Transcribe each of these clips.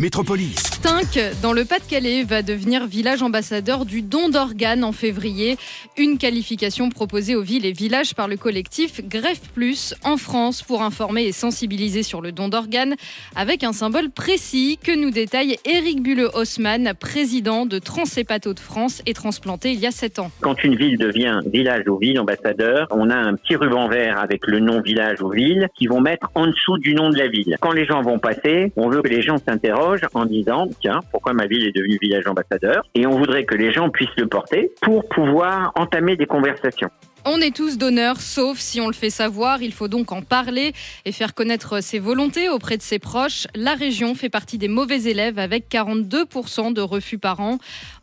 Métropolis. Tinques, dans le Pas-de-Calais, va devenir village ambassadeur du don d'organes en février. Une qualification proposée aux villes et villages par le collectif Greffe Plus en France pour informer et sensibiliser sur le don d'organes avec un symbole précis que nous détaille Éric Bulleux-Haussmann, président de Transhépato de France et transplanté il y a 7 ans. Quand une ville devient village ou ville ambassadeur, on a un petit ruban vert avec le nom village ou ville qui vont mettre en dessous du nom de la ville. Quand les gens vont passer, on veut que les gens s'interrogent en disant « Tiens, pourquoi ma ville est devenue village ambassadeur ?» Et on voudrait que les gens puissent le porter pour pouvoir entamer des conversations. On est tous donneurs, sauf si on le fait savoir. Il faut donc en parler et faire connaître ses volontés auprès de ses proches. La région fait partie des mauvais élèves avec 42% de refus par an.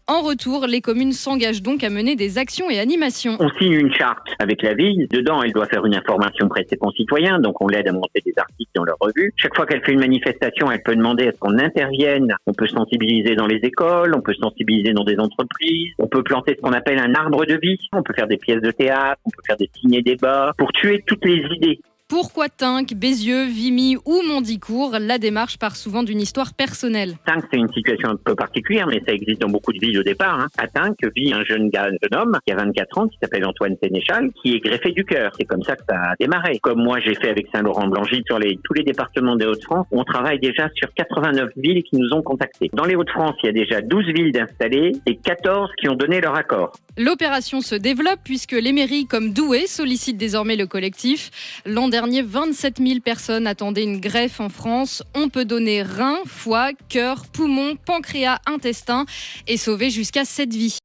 En retour, les communes s'engagent donc à mener des actions et animations. On signe une charte avec la ville. Dedans, elle doit faire une information auprès de ses concitoyens. Donc, on l'aide à monter des articles dans leur revue. Chaque fois qu'elle fait une manifestation, elle peut demander à ce qu'on intervienne. On peut sensibiliser dans les écoles, on peut sensibiliser dans des entreprises. On peut planter ce qu'on appelle un arbre de vie. On peut faire des pièces de théâtre, on peut faire des ciné-débats pour tuer toutes les idées. Pourquoi Tinques, Bézieux, Vimy ou Mondicourt? La démarche part souvent d'une histoire personnelle. Tinques, c'est une situation un peu particulière, mais ça existe dans beaucoup de villes au départ. À Tinques vit un jeune homme qui a 24 ans, qui s'appelle Antoine Sénéchal, qui est greffé du cœur. C'est comme ça que ça a démarré. Comme moi, j'ai fait avec Saint-Laurent-Blangy sur tous les départements des Hauts-de-France. On travaille déjà sur 89 villes qui nous ont contactés. Dans les Hauts-de-France, il y a déjà 12 villes d'installées et 14 qui ont donné leur accord. L'opération se développe puisque les mairies comme Douai sollicitent désormais le collectif. L'an dernier, 27 000 personnes attendaient une greffe en France. On peut donner rein, foie, cœur, poumon, pancréas, intestin et sauver jusqu'à 7 vies.